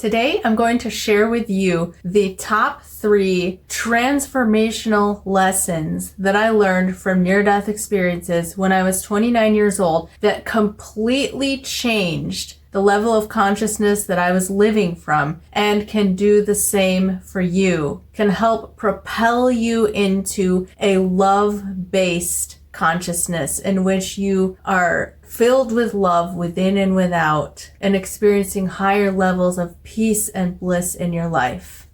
Today, I'm going to share with you the top 3 transformational lessons that I learned from near-death experiences when I was 29 years old that completely changed the level of consciousness that I was living from and can do the same for you, can help propel you into a love-based consciousness in which you are filled with love within and without and experiencing higher levels of peace and bliss in your life.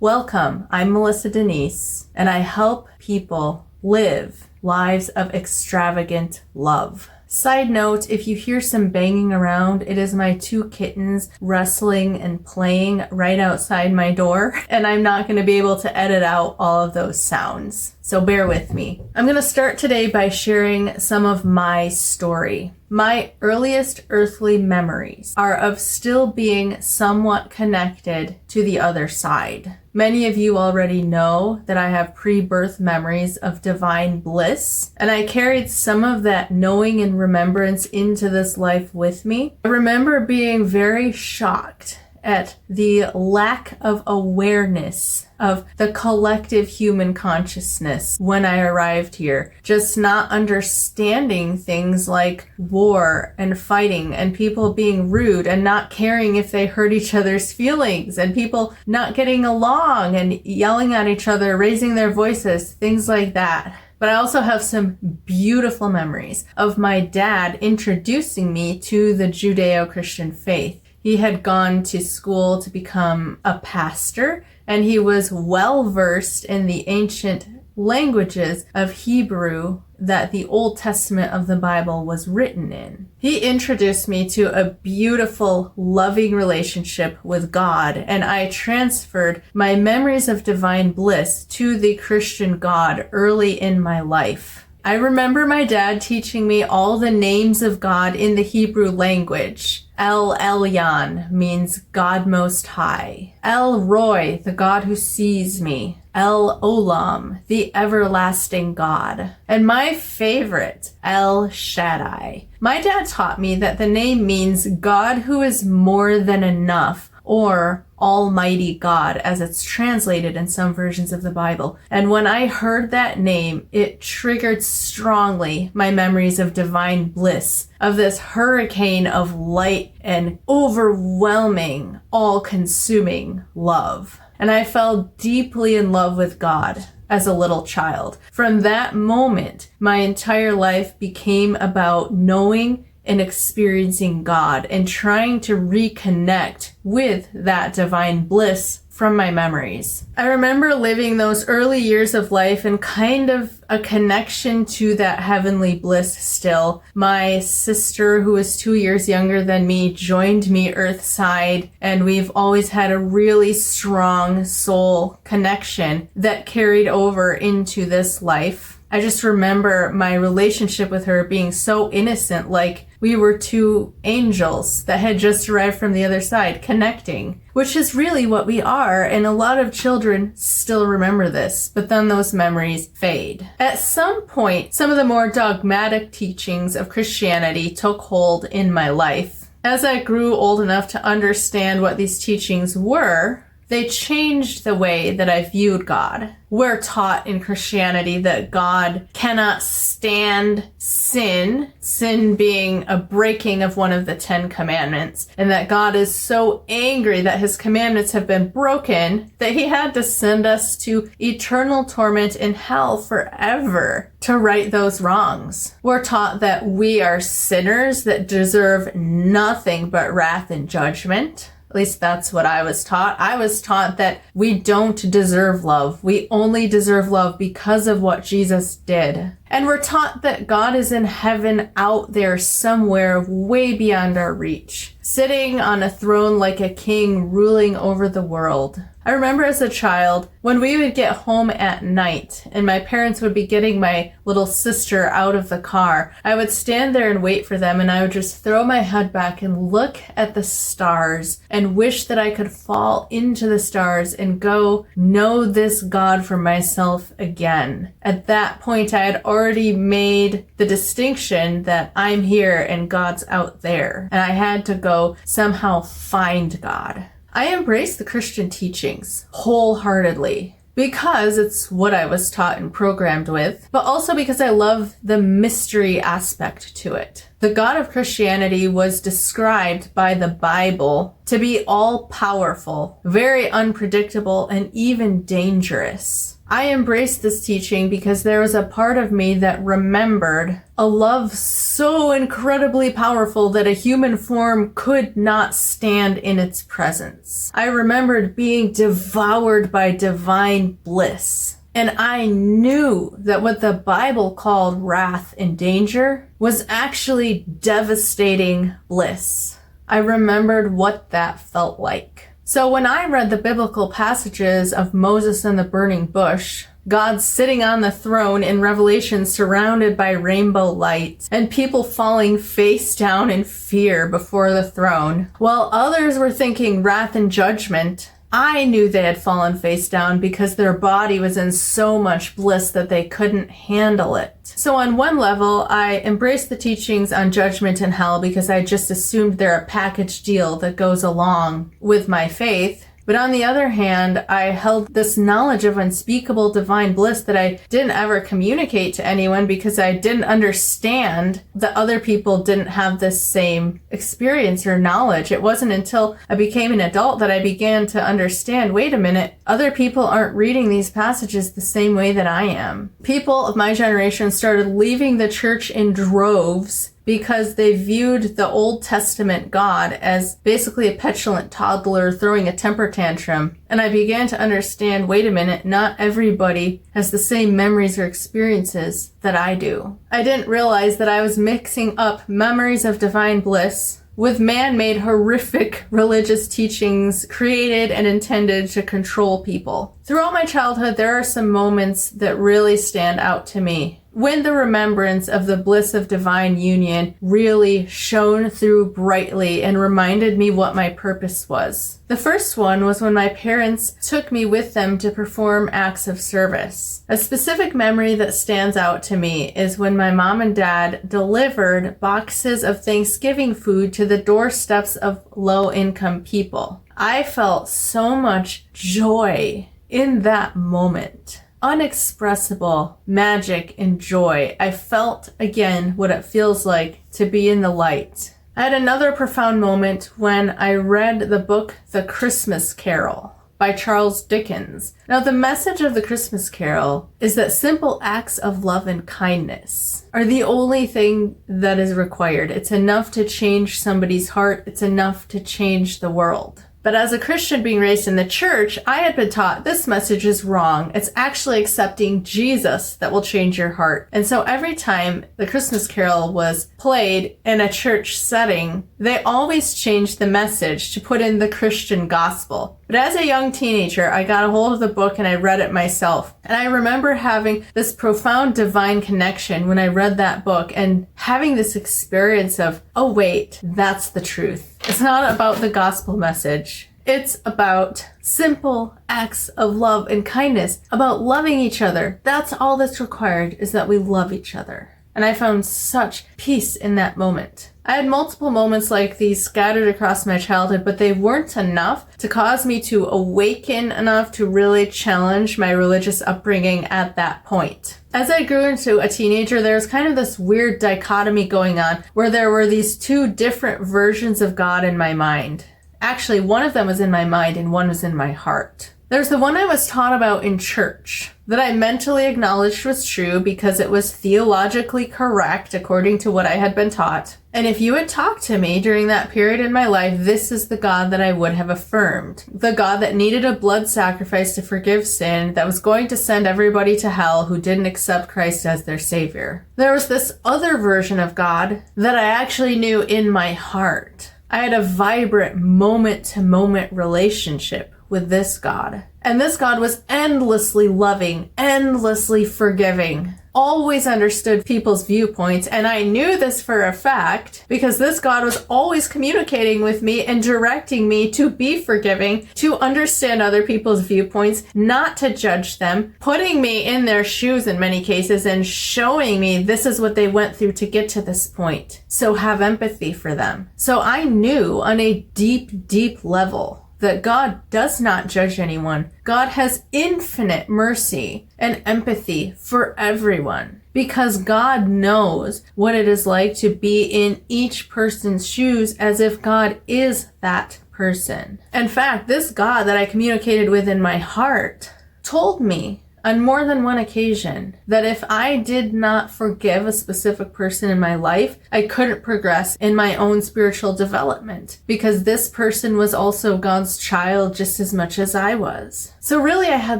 Welcome, I'm Melissa Denise, and I help people live lives of extravagant love. Side note, if you hear some banging around, it is my 2 kittens wrestling and playing right outside my door, and I'm not going to be able to edit out all of those sounds. So bear with me. I'm going to start today by sharing some of my story. My earliest earthly memories are of still being somewhat connected to the other side. Many of you already know that I have pre-birth memories of divine bliss, and I carried some of that knowing and remembrance into this life with me. I remember being very shocked at the lack of awareness of the collective human consciousness when I arrived here. Just not understanding things like war and fighting and people being rude and not caring if they hurt each other's feelings and people not getting along and yelling at each other, raising their voices, things like that. But I also have some beautiful memories of my dad introducing me to the Judeo-Christian faith. He had gone to school to become a pastor, and he was well versed in the ancient languages of Hebrew that the Old Testament of the Bible was written in. He introduced me to a beautiful, loving relationship with God, and I transferred my memories of divine bliss to the Christian God early in my life. I remember my dad teaching me all the names of God in the Hebrew language. El Elyon means God Most High. El Roy, the God who sees me. El Olam, the everlasting God. And my favorite, El Shaddai. My dad taught me that the name means God who is more than enough, or Almighty God, as it's translated in some versions of the Bible. And when I heard that name, it triggered strongly my memories of divine bliss, of this hurricane of light and overwhelming, all-consuming love. And I fell deeply in love with God as a little child. From that moment, my entire life became about knowing and experiencing God and trying to reconnect with that divine bliss from my memories. I remember living those early years of life in kind of a connection to that heavenly bliss still. My sister, who is 2 years younger than me, joined me earthside, and we've always had a really strong soul connection that carried over into this life. I just remember my relationship with her being so innocent, like we were 2 angels that had just arrived from the other side, connecting, which is really what we are, and a lot of children still remember this, but then those memories fade. At some point, some of the more dogmatic teachings of Christianity took hold in my life. As I grew old enough to understand what these teachings were, they changed the way that I viewed God. We're taught in Christianity that God cannot stand sin, sin being a breaking of one of the 10 commandments, and that God is so angry that his commandments have been broken that he had to send us to eternal torment in hell forever to right those wrongs. We're taught that we are sinners that deserve nothing but wrath and judgment. At least that's what I was taught. I was taught that we don't deserve love. We only deserve love because of what Jesus did. And we're taught that God is in heaven out there somewhere way beyond our reach, sitting on a throne like a king ruling over the world. I remember as a child, when we would get home at night and my parents would be getting my little sister out of the car, I would stand there and wait for them, and I would just throw my head back and look at the stars and wish that I could fall into the stars and go know this God for myself again. At that point, I had already made the distinction that I'm here and God's out there, and I had to go somehow find God. I embrace the Christian teachings wholeheartedly because it's what I was taught and programmed with, but also because I love the mystery aspect to it. The God of Christianity was described by the Bible to be all-powerful, very unpredictable, and even dangerous. I embraced this teaching because there was a part of me that remembered a love so incredibly powerful that a human form could not stand in its presence. I remembered being devoured by divine bliss. And I knew that what the Bible called wrath and danger was actually devastating bliss. I remembered what that felt like. So when I read the biblical passages of Moses and the burning bush, God sitting on the throne in Revelation surrounded by rainbow lights, and people falling face down in fear before the throne, while others were thinking wrath and judgment, I knew they had fallen face down because their body was in so much bliss that they couldn't handle it. So on one level, I embraced the teachings on judgment and hell because I just assumed they're a package deal that goes along with my faith. But on the other hand, I held this knowledge of unspeakable divine bliss that I didn't ever communicate to anyone because I didn't understand that other people didn't have this same experience or knowledge. It wasn't until I became an adult that I began to understand, wait a minute, other people aren't reading these passages the same way that I am. People of my generation started leaving the church in droves because they viewed the Old Testament God as basically a petulant toddler throwing a temper tantrum. And I began to understand, wait a minute, not everybody has the same memories or experiences that I do. I didn't realize that I was mixing up memories of divine bliss with man-made horrific religious teachings created and intended to control people. Throughout my childhood, there are some moments that really stand out to me when the remembrance of the bliss of divine union really shone through brightly and reminded me what my purpose was. The first one was when my parents took me with them to perform acts of service. A specific memory that stands out to me is when my mom and dad delivered boxes of Thanksgiving food to the doorsteps of low-income people. I felt so much joy in that moment. Unexpressible magic and joy. I felt again what it feels like to be in the light. I had another profound moment when I read the book The Christmas Carol by Charles Dickens. Now, the message of The Christmas Carol is that simple acts of love and kindness are the only thing that is required. It's enough to change somebody's heart. It's enough to change the world. But as a Christian being raised in the church, I had been taught this message is wrong. It's actually accepting Jesus that will change your heart. And so every time the Christmas Carol was played in a church setting, they always changed the message to put in the Christian gospel. But as a young teenager, I got a hold of the book and I read it myself. And I remember having this profound divine connection when I read that book and having this experience of, oh wait, that's the truth. It's not about the gospel message. It's about simple acts of love and kindness, about loving each other. That's all that's required, is that we love each other. And I found such peace in that moment. I had multiple moments like these scattered across my childhood, but they weren't enough to cause me to awaken enough to really challenge my religious upbringing at that point. As I grew into a teenager, there was kind of this weird dichotomy going on where there were these two different versions of God in my mind. Actually, one of them was in my mind and one was in my heart. There's the one I was taught about in church that I mentally acknowledged was true because it was theologically correct according to what I had been taught. And if you had talked to me during that period in my life, this is the God that I would have affirmed. The God that needed a blood sacrifice to forgive sin, that was going to send everybody to hell who didn't accept Christ as their savior. There was this other version of God that I actually knew in my heart. I had a vibrant moment-to-moment relationship with this God. And this God was endlessly loving, endlessly forgiving, always understood people's viewpoints. And I knew this for a fact because this God was always communicating with me and directing me to be forgiving, to understand other people's viewpoints, not to judge them, putting me in their shoes in many cases and showing me this is what they went through to get to this point. So have empathy for them. So I knew on a deep, deep level that God does not judge anyone. God has infinite mercy and empathy for everyone because God knows what it is like to be in each person's shoes as if God is that person. In fact, this God that I communicated with in my heart told me on more than one occasion that if I did not forgive a specific person in my life, I couldn't progress in my own spiritual development because this person was also God's child just as much as I was. So really, I had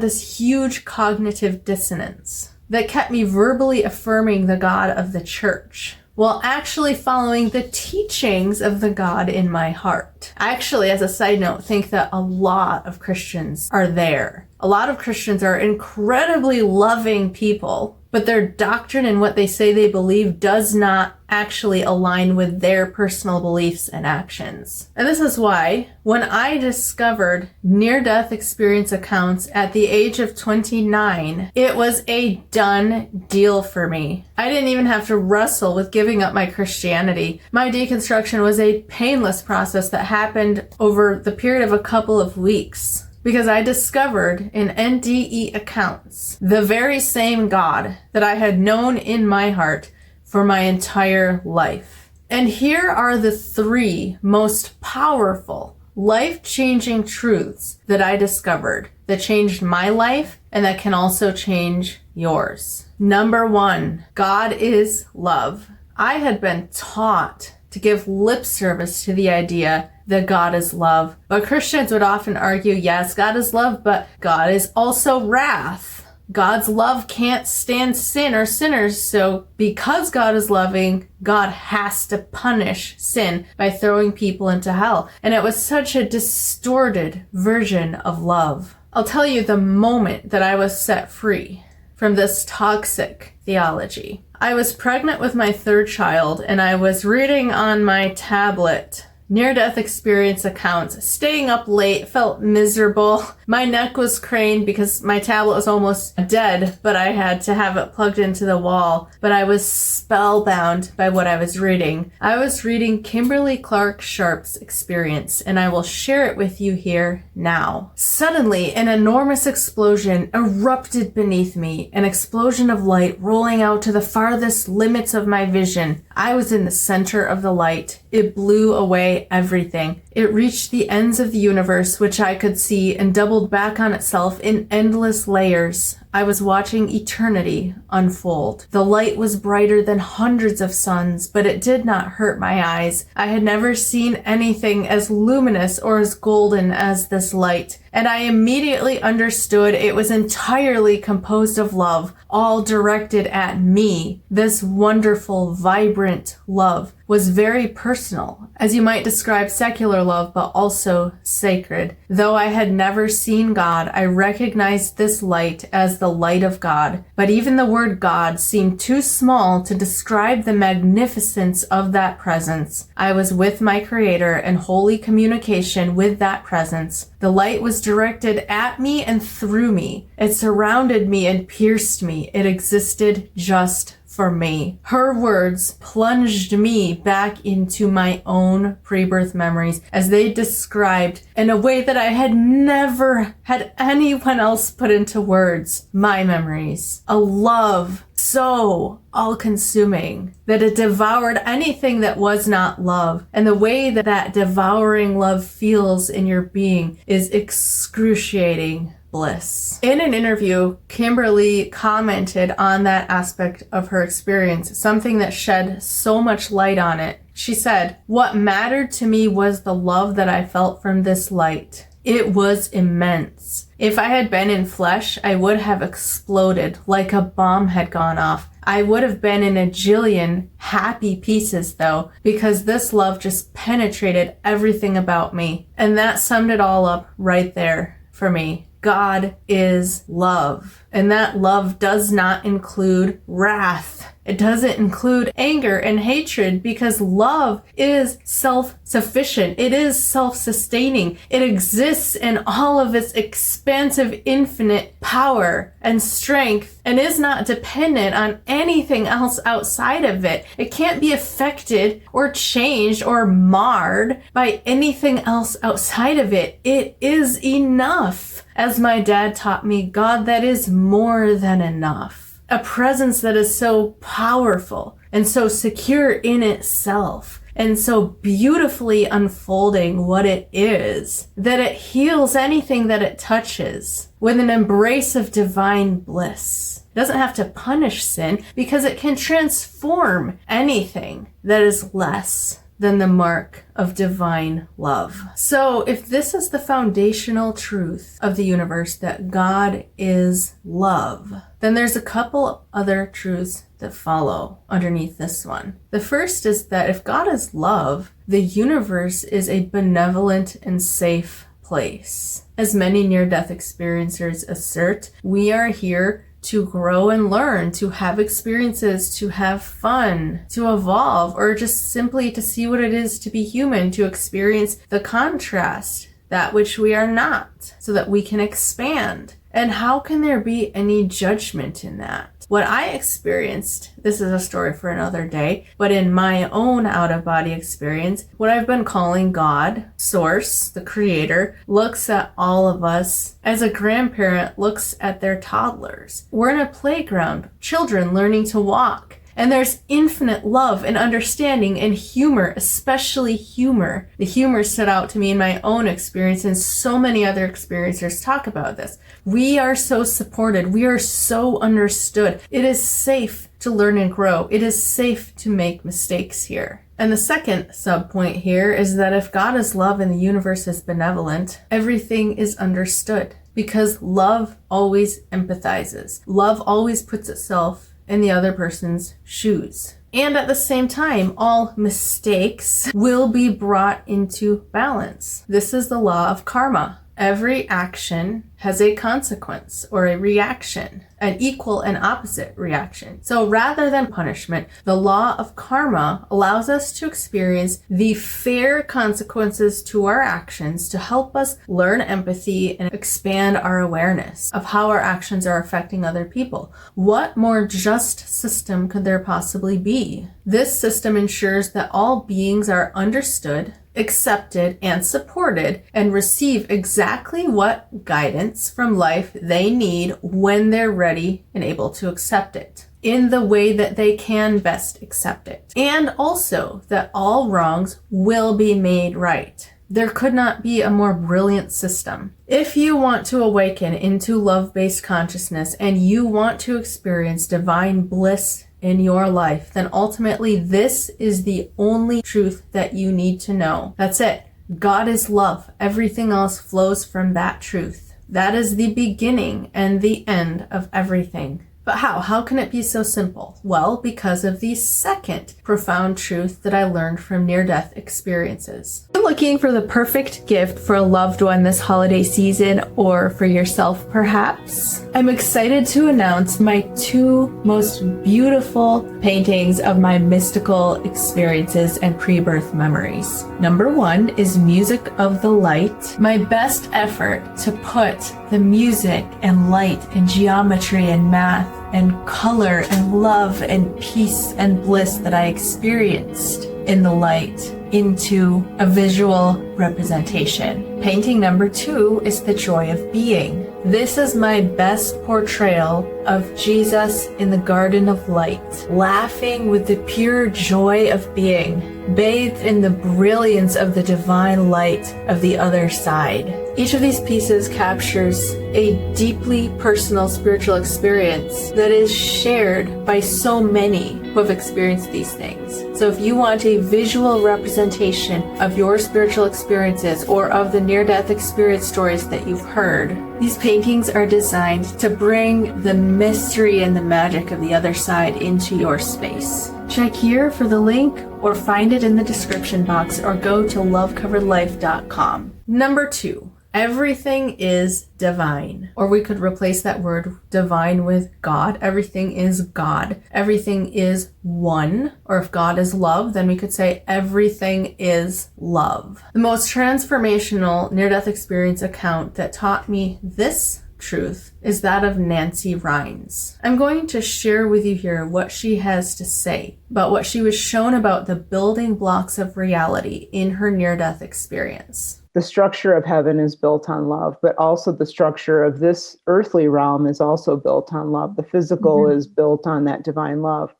this huge cognitive dissonance that kept me verbally affirming the God of the church while actually following the teachings of the God in my heart. I actually, as a side note, think that a lot of Christians are there. A lot of Christians are incredibly loving people, but their doctrine and what they say they believe does not actually align with their personal beliefs and actions. And this is why, when I discovered near-death experience accounts at the age of 29, it was a done deal for me. I didn't even have to wrestle with giving up my Christianity. My deconstruction was a painless process that happened over the period of a couple of weeks. Because I discovered in NDE accounts the very same God that I had known in my heart for my entire life. And here are the 3 most powerful, life-changing truths that I discovered that changed my life and that can also change yours. Number 1, God is love. I had been taught to give lip service to the idea that God is love. But Christians would often argue, yes, God is love, but God is also wrath. God's love can't stand sin or sinners, so because God is loving, God has to punish sin by throwing people into hell. And it was such a distorted version of love. I'll tell you the moment that I was set free from this toxic theology. I was pregnant with my 3rd child, and I was reading on my tablet near-death experience accounts, staying up late, felt miserable. My neck was craned because my tablet was almost dead, but I had to have it plugged into the wall. But I was spellbound by what I was reading. I was reading Kimberly Clark Sharp's experience, and I will share it with you here now. Suddenly, an enormous explosion erupted beneath me, an explosion of light rolling out to the farthest limits of my vision. I was in the center of the light. It blew away everything. It reached the ends of the universe, which I could see, and doubled back on itself in endless layers. I was watching eternity unfold. The light was brighter than hundreds of suns, but it did not hurt my eyes. I had never seen anything as luminous or as golden as this light, and I immediately understood it was entirely composed of love, all directed at me. This wonderful, vibrant love was very personal, as you might describe secular love, but also sacred. Though I had never seen God, I recognized this light as the light of God. But even the word God seemed too small to describe the magnificence of that presence. I was with my Creator in holy communication with that presence. The light was directed at me and through me. It surrounded me and pierced me. It existed just for me. Her words plunged me back into my own pre-birth memories as they described, in a way that I had never had anyone else put into words, my memories. A love so all-consuming that it devoured anything that was not love. And the way that that devouring love feels in your being is excruciating bliss. In an interview, Kimberly commented on that aspect of her experience, something that shed so much light on it. She said, "What mattered to me was the love that I felt from this light. It was immense. If I had been in flesh, I would have exploded like a bomb had gone off. I would have been in a jillion happy pieces though, because this love just penetrated everything about me." And that summed it all up right there. for me. God is love. And that love does not include wrath. It doesn't include anger and hatred, because love is self-sufficient. It is self-sustaining. It exists in all of its expansive, infinite power and strength, and is not dependent on anything else outside of it. It can't be affected or changed or marred by anything else outside of it. It is enough. As my dad taught me, God that is more than enough. A presence that is so powerful and so secure in itself and so beautifully unfolding what it is, that it heals anything that it touches with an embrace of divine bliss. It doesn't have to punish sin, because it can transform anything that is less than the mark of divine love. So if this is the foundational truth of the universe, that God is love, then there's a couple other truths that follow underneath this one. The first is that if God is love, the universe is a benevolent and safe place. As many near-death experiencers assert, we are here to grow and learn, to have experiences, to have fun, to evolve, or just simply to see what it is to be human, to experience the contrast, that which we are not, so that we can expand. And how can there be any judgment in that? What I experienced, this is a story for another day, but in my own out-of-body experience, what I've been calling God, Source, the Creator, looks at all of us as a grandparent looks at their toddlers. We're in a playground, children learning to walk. And there's infinite love and understanding and humor, especially humor. The humor stood out to me in my own experience, and so many other experiencers talk about this. We are so supported. We are so understood. It is safe to learn and grow. It is safe to make mistakes here. And the second sub-point here is that if God is love and the universe is benevolent, everything is understood, because love always empathizes. Love always puts itself in the other person's shoes. And at the same time, all mistakes will be brought into balance. This is the law of karma. Every action has a consequence or a reaction, an equal and opposite reaction. So rather than punishment, the law of karma allows us to experience the fair consequences to our actions to help us learn empathy and expand our awareness of how our actions are affecting other people. What more just system could there possibly be? This system ensures that all beings are understood, accepted, and supported, and receive exactly what guidance from life they need when they're ready and able to accept it, in the way that they can best accept it. And also that all wrongs will be made right. There could not be a more brilliant system. If you want to awaken into love-based consciousness and you want to experience divine bliss in your life, then ultimately this is the only truth that you need to know. That's it. God is love. Everything else flows from that truth. That is the beginning and the end of everything. But how? How can it be so simple? Well, because of the second profound truth that I learned from near-death experiences. You're looking for the perfect gift for a loved one this holiday season, or for yourself perhaps? I'm excited to announce my two most beautiful paintings of my mystical experiences and pre-birth memories. Number one is Music of the Light, my best effort to put the music and light and geometry and math and color and love and peace and bliss that I experienced in the light into a visual representation. Painting number two is The Joy of Being. This is my best portrayal of Jesus in the Garden of Light, laughing with the pure joy of being, bathed in the brilliance of the divine light of the other side. Each of these pieces captures a deeply personal spiritual experience that is shared by so many who have experienced these things. So if you want a visual representation of your spiritual experiences or of the near-death experience stories that you've heard, these paintings are designed to bring the mystery and the magic of the other side into your space. Check here for the link or find it in the description box or go to lovecoveredlife.com. Number two, Everything is divine. Or we could replace that word divine with God. Everything is God. Everything is one. Or if God is love, then we could say everything is love. The most transformational near-death experience account that taught me this truth is that of Nancy Rhines. I'm going to share with you here what she has to say about what she was shown about the building blocks of reality in her near-death experience. The structure of heaven is built on love, but also the structure of this earthly realm is also built on love. The physical is built on that divine love.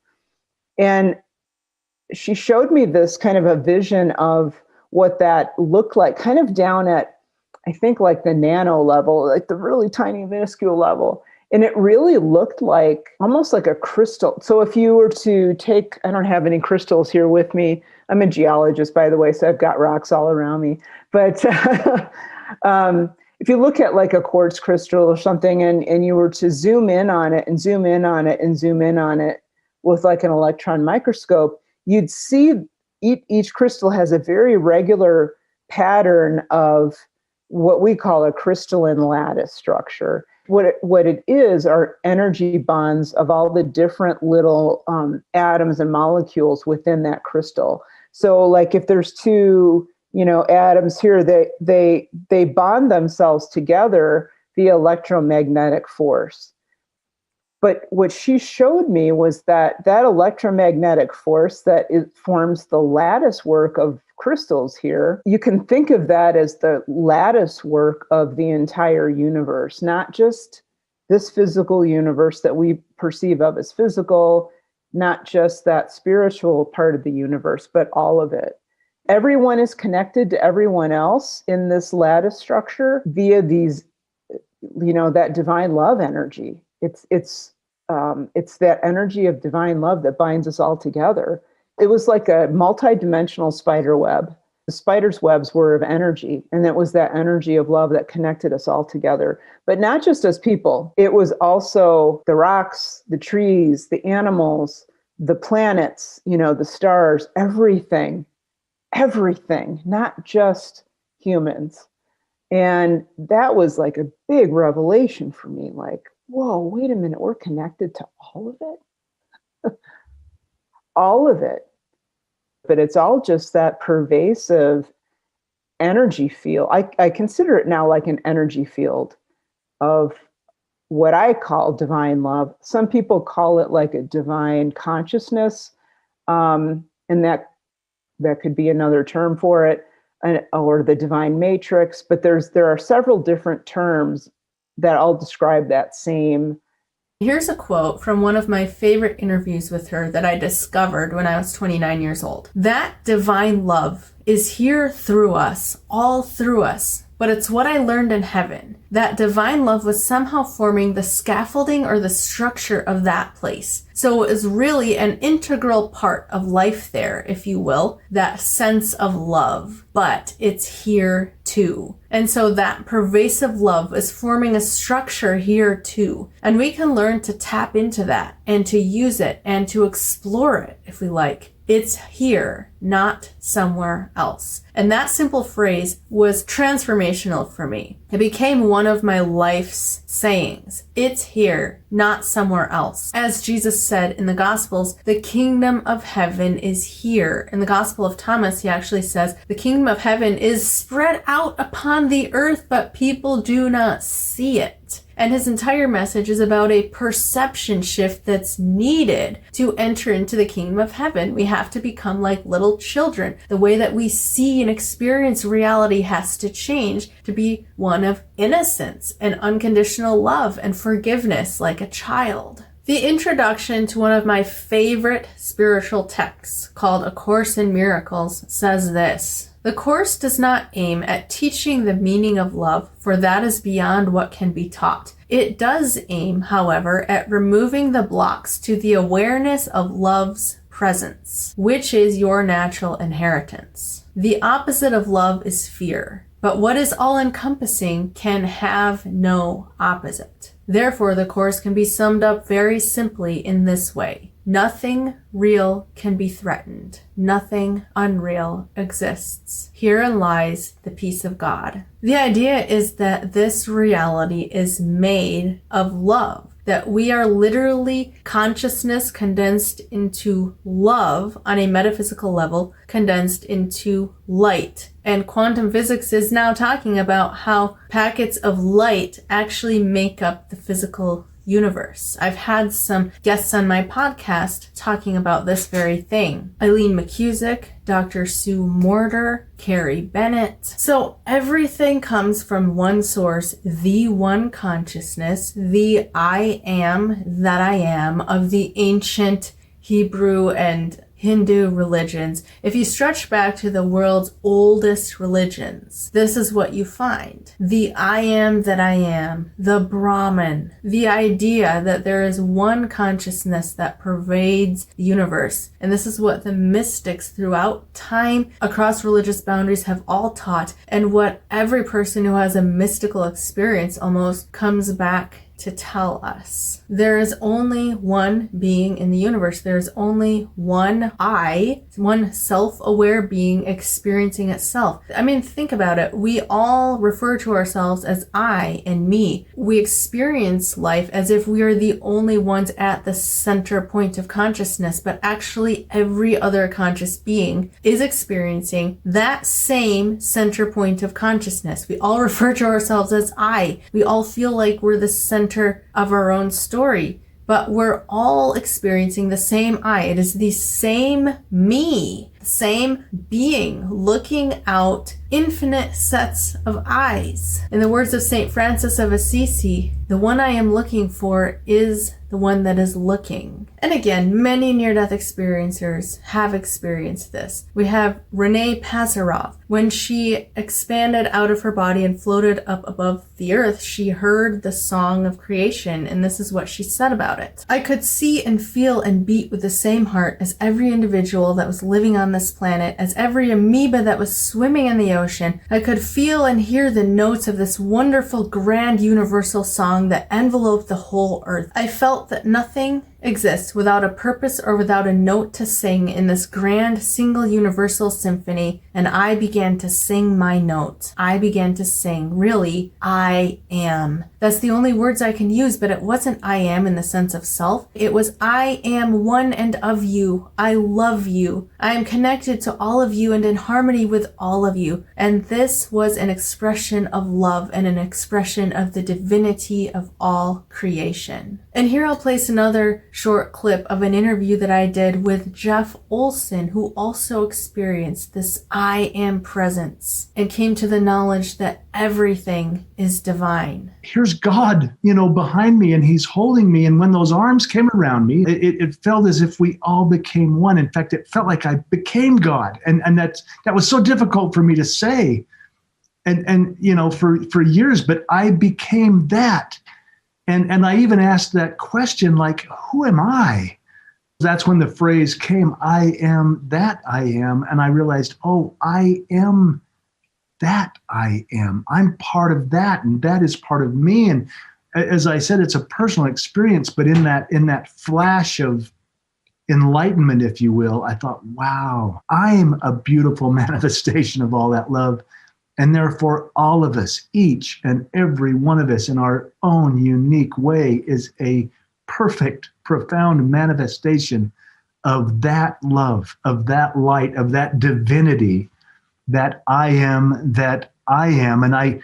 And she showed me this kind of a vision of what that looked like, kind of down at, I think, like the nano level, like the really tiny, minuscule level. And it really looked like almost like a crystal. So if you were to take, I don't have any crystals here with me. I'm a geologist, by the way, so I've got rocks all around me. But if you look at like a quartz crystal or something and you were to zoom in on it and zoom in on it and zoom in on it with like an electron microscope, you'd see each crystal has a very regular pattern of what we call a crystalline lattice structure. What it is are energy bonds of all the different little atoms and molecules within that crystal. So like if there's two, atoms here, they bond themselves together via electromagnetic force. But what she showed me was that electromagnetic force that forms the lattice work of crystals here, you can think of that as the lattice work of the entire universe, not just this physical universe that we perceive of as physical, not just that spiritual part of the universe, but all of it. Everyone is connected to everyone else in this lattice structure via these, that divine love energy. It's that energy of divine love that binds us all together. It was like a multi-dimensional spider web. The spider's webs were of energy, and it was that energy of love that connected us all together. But not just as people. It was also the rocks, the trees, the animals, the planets, the stars, everything, not just humans. And that was like a big revelation for me. Like, whoa, wait a minute, we're connected to all of it? All of it. But it's all just that pervasive energy field. I consider it now like an energy field of what I call divine love. Some people call it like a divine consciousness. And that could be another term for it, or the divine matrix. But there are several different terms that all describe that same. Here's a quote from one of my favorite interviews with her that I discovered when I was 29 years old. That divine love is here through us, all through us. But it's what I learned in heaven. That divine love was somehow forming the scaffolding or the structure of that place. So it was really an integral part of life there, if you will, that sense of love. But it's here too. And so that pervasive love is forming a structure here too. And we can learn to tap into that and to use it and to explore it if we like. It's here, not somewhere else. And that simple phrase was transformational for me. It became one of my life's sayings. It's here, not somewhere else. As Jesus said in the Gospels, the kingdom of heaven is here. In the Gospel of Thomas, he actually says, the kingdom of heaven is spread out upon the earth, but people do not see it. And his entire message is about a perception shift that's needed to enter into the kingdom of heaven. We have to become like little children. The way that we see and experience reality has to change to be one of innocence and unconditional love and forgiveness like a child. The introduction to one of my favorite spiritual texts, called A Course in Miracles, says this: the Course does not aim at teaching the meaning of love, for that is beyond what can be taught. It does aim, however, at removing the blocks to the awareness of love's presence, which is your natural inheritance. The opposite of love is fear, but what is all-encompassing can have no opposite. Therefore, the Course can be summed up very simply in this way. Nothing real can be threatened. Nothing unreal exists. Herein lies the peace of God. The idea is that this reality is made of love, that we are literally consciousness condensed into love on a metaphysical level, condensed into light. And quantum physics is now talking about how packets of light actually make up the physical universe. I've had some guests on my podcast talking about this very thing. Eileen McCusick, Dr. Sue Morter, Carrie Bennett. So everything comes from one source, the one consciousness, the I am that I am of the ancient Hebrew and Hindu religions. If you stretch back to the world's oldest religions, this is what you find. The I am that I am, the Brahman, the idea that there is one consciousness that pervades the universe. And this is what the mystics throughout time, across religious boundaries, have all taught, and what every person who has a mystical experience almost comes back to tell us. There is only one being in the universe. There is only one I, one self-aware being experiencing itself. I mean, think about it. We all refer to ourselves as I and me. We experience life as if we are the only ones at the center point of consciousness, but actually every other conscious being is experiencing that same center point of consciousness. We all refer to ourselves as I. We all feel like we're the center of our own story, but we're all experiencing the same I. It is the same me, the same being looking out infinite sets of eyes. In the words of St. Francis of Assisi, the one I am looking for is the one that is looking. And again, many near-death experiencers have experienced this. We have Renee Pasarov. When she expanded out of her body and floated up above the earth, she heard the song of creation, and this is what she said about it. I could see and feel and beat with the same heart as every individual that was living on this planet, as every amoeba that was swimming in the ocean. I could feel and hear the notes of this wonderful, grand, universal song that enveloped the whole earth. I felt that nothing exists without a purpose or without a note to sing in this grand, single, universal symphony, and I began to sing my note. I began to sing, really, I am. That's the only words I can use, but it wasn't I am in the sense of self. It was I am one and of you. I love you. I am connected to all of you and in harmony with all of you. And this was an expression of love and an expression of the divinity of all creation. And here I'll place another short clip of an interview that I did with Jeff Olson, who also experienced this I am presence and came to the knowledge that everything is divine. Here's God, behind me, and he's holding me. And when those arms came around me, it felt as if we all became one. In fact, it felt like I became God. And that was so difficult for me to say. And for years, but I became that. And I even asked that question, like, who am I? That's when the phrase came, I am that I am. And I realized, I am that I am. I'm part of that, and that is part of me. And as I said, it's a personal experience, but in that flash of enlightenment, if you will, I thought, wow, I'm a beautiful manifestation of all that love. And therefore, all of us, each and every one of us in our own unique way, is a perfect, profound manifestation of that love, of that light, of that divinity that I am, that I am. And I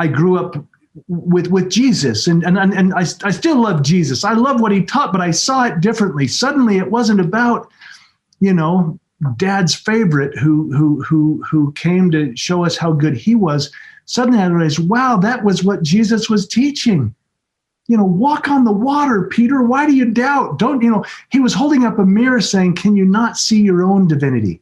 grew up with Jesus, and I still love Jesus. I love what he taught, but I saw it differently. Suddenly it wasn't about, Dad's favorite who came to show us how good he was. Suddenly I realized, wow, that was what Jesus was teaching. Walk on the water, Peter. Why do you doubt? He was holding up a mirror saying, can you not see your own divinity?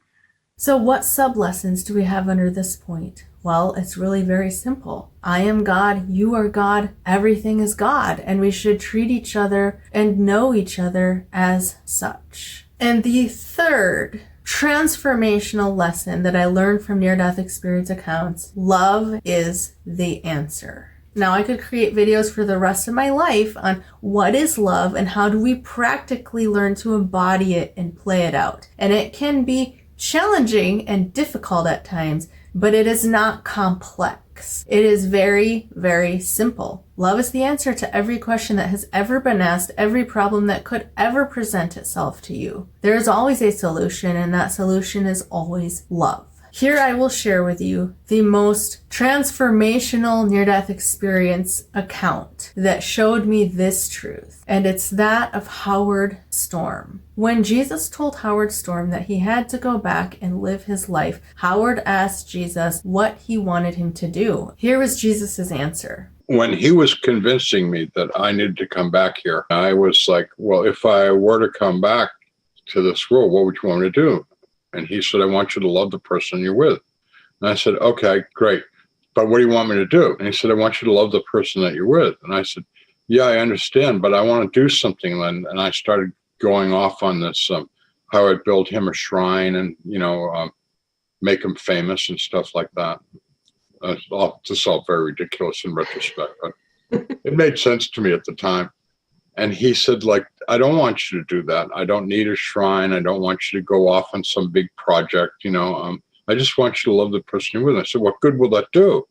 So what sub-lessons do we have under this point? Well, it's really very simple. I am God, you are God, everything is God, and we should treat each other and know each other as such. And the third transformational lesson that I learned from near-death experience accounts, love is the answer. Now I could create videos for the rest of my life on what is love and how do we practically learn to embody it and play it out. And it can be challenging and difficult at times, but it is not complex. It is very, very simple. Love is the answer to every question that has ever been asked, every problem that could ever present itself to you. There is always a solution, and that solution is always love. Here I will share with you the most transformational near-death experience account that showed me this truth, and it's that of Howard Storm. When Jesus told Howard Storm that he had to go back and live his life, Howard asked Jesus what he wanted him to do. Here was Jesus' answer. When he was convincing me that I needed to come back here, I was like, well, if I were to come back to this world, what would you want me to do? And he said, I want you to love the person you're with. And I said, okay, great. But what do you want me to do? And he said, I want you to love the person that you're with. And I said, yeah, I understand, but I want to do something. And I started going off on this, how I'd build him a shrine and, make him famous and stuff like that. This all very ridiculous in retrospect, but it made sense to me at the time. And he said, I don't want you to do that. I don't need a shrine. I don't want you to go off on some big project. I just want you to love the person you're with. I said, what good will that do?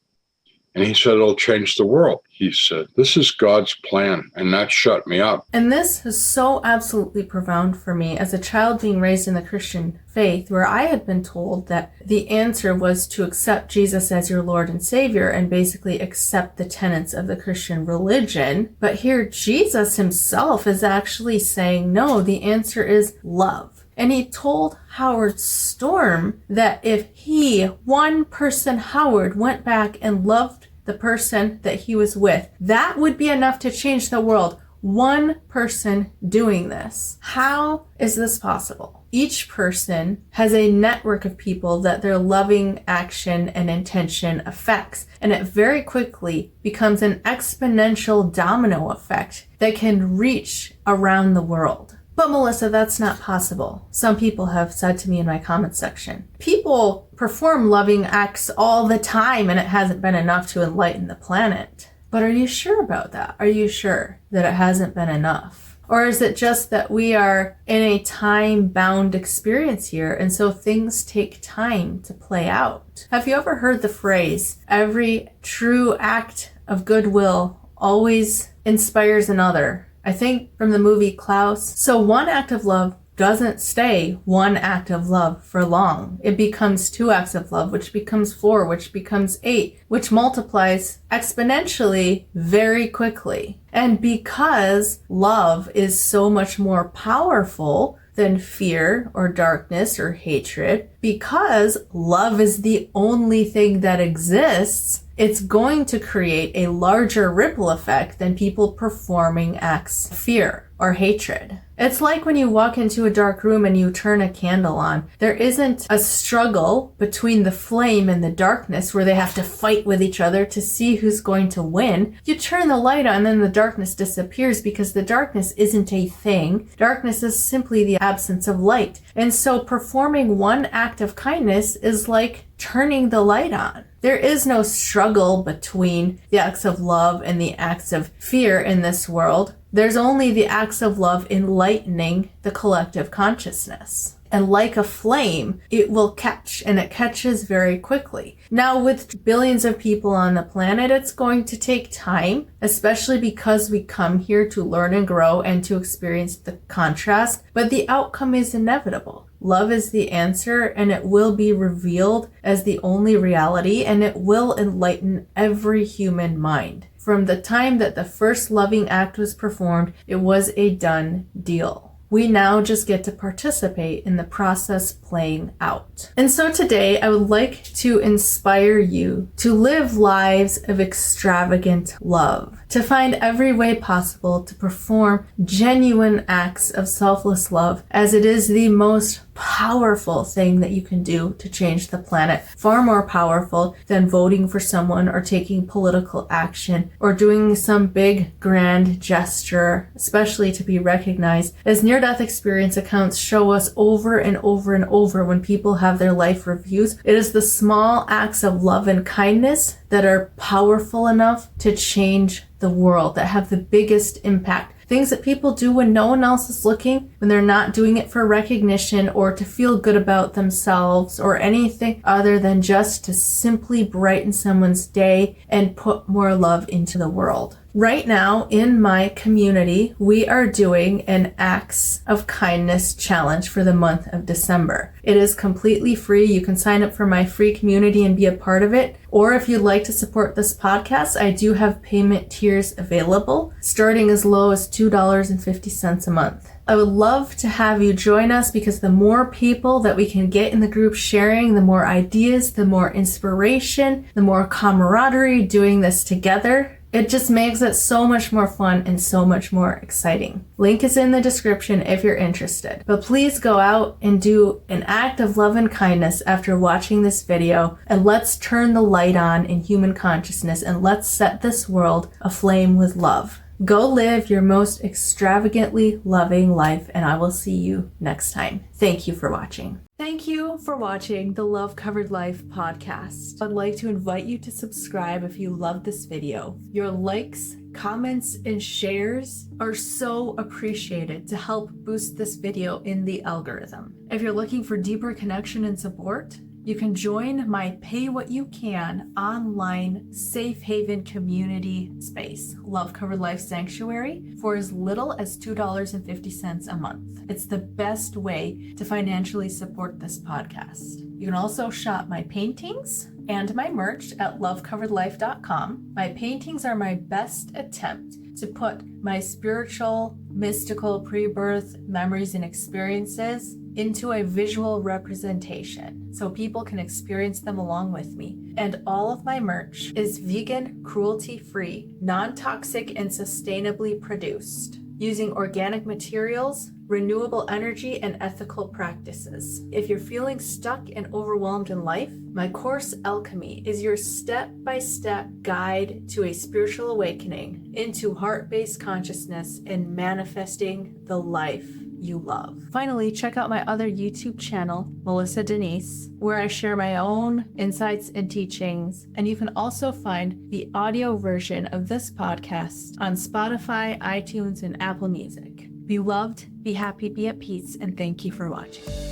And he said, it'll change the world. He said, this is God's plan. And that shut me up. And this is so absolutely profound for me as a child being raised in the Christian faith, where I had been told that the answer was to accept Jesus as your Lord and Savior and basically accept the tenets of the Christian religion. But here Jesus himself is actually saying, no, the answer is love. And he told Howard Storm that if he, one person Howard, went back and loved the person that he was with, that would be enough to change the world. One person doing this. How is this possible? Each person has a network of people that their loving action and intention affects, and it very quickly becomes an exponential domino effect that can reach around the world. But Melissa, that's not possible. Some people have said to me in my comment section, people perform loving acts all the time and it hasn't been enough to enlighten the planet. But are you sure about that? Are you sure that it hasn't been enough? Or is it just that we are in a time-bound experience here and so things take time to play out? Have you ever heard the phrase, every true act of goodwill always inspires another? I think from the movie Klaus. So one act of love doesn't stay one act of love for long. It becomes 2 acts of love, which becomes 4, which becomes 8, which multiplies exponentially very quickly. And because love is so much more powerful than fear or darkness or hatred, because love is the only thing that exists, it's going to create a larger ripple effect than people performing acts of fear or hatred. It's like when you walk into a dark room and you turn a candle on. There isn't a struggle between the flame and the darkness where they have to fight with each other to see who's going to win. You turn the light on and then the darkness disappears because the darkness isn't a thing. Darkness is simply the absence of light. And so performing one act of kindness is like turning the light on. There is no struggle between the acts of love and the acts of fear in this world. There's only the acts of love enlightening the collective consciousness. And like a flame, it will catch, and it catches very quickly. Now, with billions of people on the planet, it's going to take time, especially because we come here to learn and grow and to experience the contrast, but the outcome is inevitable. Love is the answer, and it will be revealed as the only reality, and it will enlighten every human mind. From the time that the first loving act was performed, it was a done deal. We now just get to participate in the process playing out. And so today I would like to inspire you to live lives of extravagant love, to find every way possible to perform genuine acts of selfless love, as it is the most powerful thing that you can do to change the planet. Far more powerful than voting for someone or taking political action or doing some big grand gesture, especially to be recognized. As near near-death experience accounts show us over and over and over when people have their life reviews, it is the small acts of love and kindness that are powerful enough to change the world, that have the biggest impact. Things that people do when no one else is looking, when they're not doing it for recognition or to feel good about themselves or anything other than just to simply brighten someone's day and put more love into the world. Right now in my community, we are doing an Acts of Kindness challenge for the month of December. It is completely free. You can sign up for my free community and be a part of it. Or if you'd like to support this podcast, I do have payment tiers available, starting as low as $2.50 a month. I would love to have you join us because the more people that we can get in the group sharing, the more ideas, the more inspiration, the more camaraderie doing this together. It just makes it so much more fun and so much more exciting. Link is in the description if you're interested. But please go out and do an act of love and kindness after watching this video, and let's turn the light on in human consciousness and let's set this world aflame with love. Go live your most extravagantly loving life, and I will see you next time. Thank you for watching. Thank you for watching the Love Covered Life podcast. I'd like to invite you to subscribe if you love this video. Your likes, comments, and shares are so appreciated to help boost this video in the algorithm. If you're looking for deeper connection and support, you can join my Pay What You Can online safe haven community space, Love Covered Life Sanctuary, for as little as $2.50 a month. It's the best way to financially support this podcast. You can also shop my paintings and my merch at lovecoveredlife.com. My paintings are my best attempt to put my spiritual, mystical, pre-birth memories and experiences into a visual representation so people can experience them along with me. And all of my merch is vegan, cruelty-free, non-toxic, and sustainably produced using organic materials, renewable energy, and ethical practices. If you're feeling stuck and overwhelmed in life, my course Alchemy is your step-by-step guide to a spiritual awakening into heart-based consciousness and manifesting the life you love. Finally, check out my other YouTube channel, Melissa Denise, where I share my own insights and teachings. And you can also find the audio version of this podcast on Spotify, iTunes, and Apple Music. Be loved, be happy, be at peace, and thank you for watching.